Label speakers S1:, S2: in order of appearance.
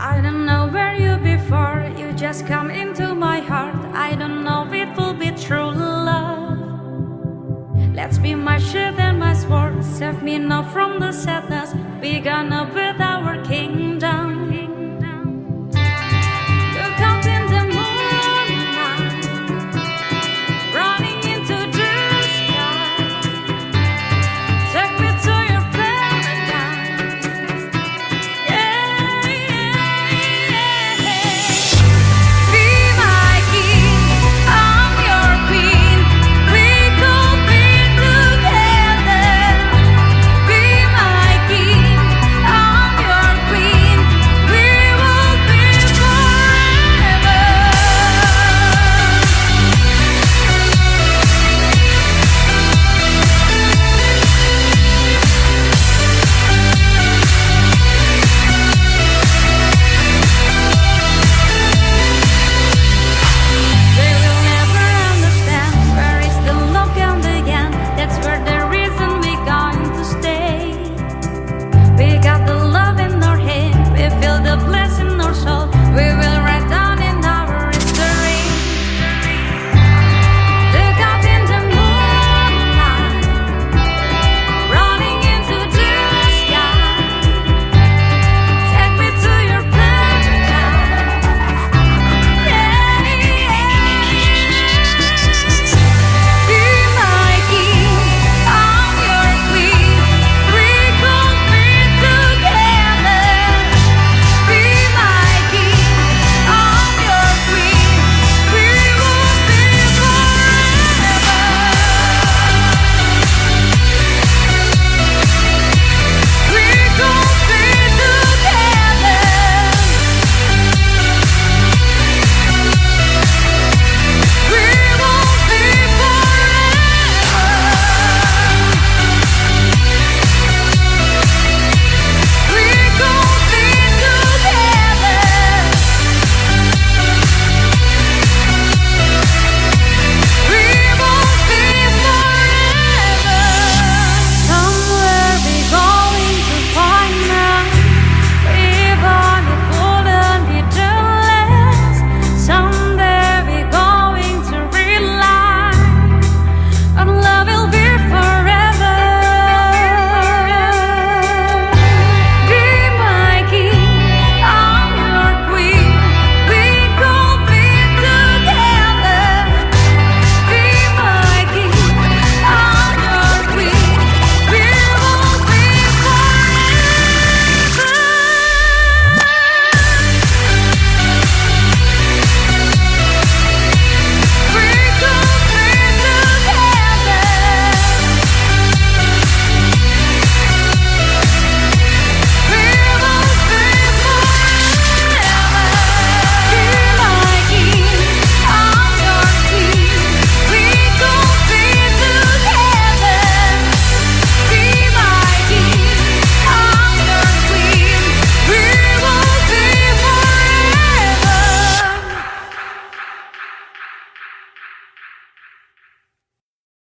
S1: I don't know where you before, you just come into my heart. I don't know if it will be true love. Let's be my shield and my sword, save me now from the sadness. We gonna build our kingdom.